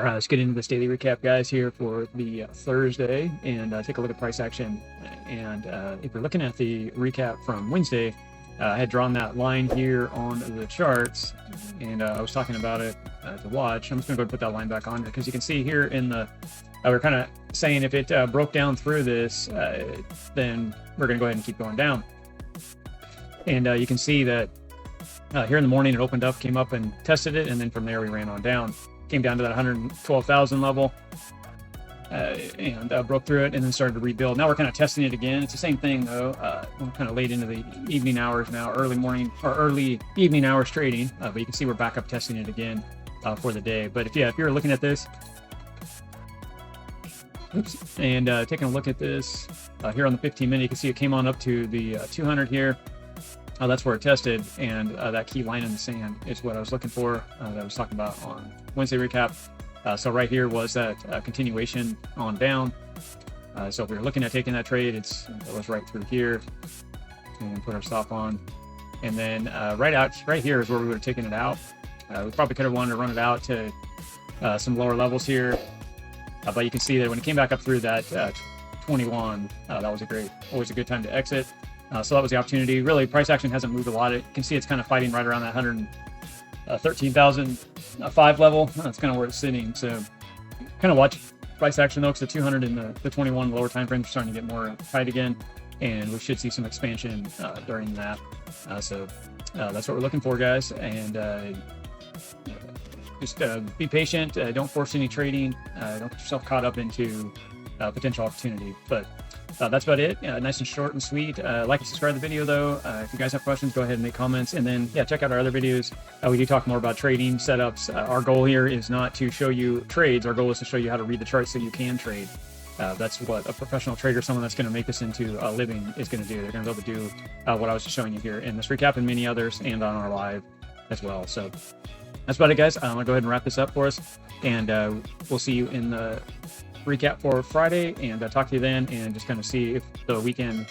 All right, let's get into this daily recap, guys, here for the Thursday, and take a look at price action. And if you're looking at the recap from Wednesday, I had drawn that line here on the charts, and I was talking about it to watch. I'm just going to go and put that line back on because you can see here in the we're kind of saying if it broke down through this, then we're going to go ahead and keep going down. And you can see that here in the morning it opened up, came up and tested it, and then from there we ran on down. Came down to that 112,000 level and broke through it and then started to rebuild. Now we're kind of testing it again. It's the same thing though. We're kind of late into the evening hours now, early morning or early evening hours trading, but you can see we're back up testing it again for the day. But if you're looking at this, and taking a look at this here on the 15-minute, you can see it came on up to the 200 here. That's where it tested, and that key line in the sand is what I was looking for that I was talking about on Wednesday recap. So right here was that continuation on down. So if we were looking at taking that trade, it was right through here, and put our stop on. And then right here is where we would have taken it out. We probably could have wanted to run it out to some lower levels here, but you can see that when it came back up through that 21, that was always a good time to exit. So that was the opportunity. Really, price action hasn't moved a lot. You can see it's kind of fighting right around that 113,005 level. That's kind of where it's sitting. So kind of watch price action though, because the 200 and the 21 lower time frames are starting to get more tight again, and we should see some expansion during that. So that's what we're looking for, guys. And just be patient. Don't force any trading. Don't get yourself caught up into potential opportunity. But that's about it. Nice and short and sweet. Like and subscribe to the video though. If you guys have questions, go ahead and make comments, and then check out our other videos. We do talk more about trading setups. Our goal here is not to show you trades. Our goal is to show you how to read the charts so you can trade. That's what a professional trader, someone that's going to make this into a living, is going to do. They're going to be able to do what I was just showing you here in this recap and many others, and on our live as well. So that's about it, guys. I'm going to go ahead and wrap this up for us, and we'll see you in the recap for Friday, and talk to you then, and just kind of see if the weekend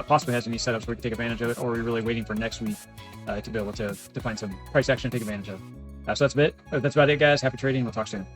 possibly has any setups where we can take advantage of it, or we're really waiting for next week to be able to find some price action to take advantage of. So that's about it, guys. Happy trading. We'll talk soon.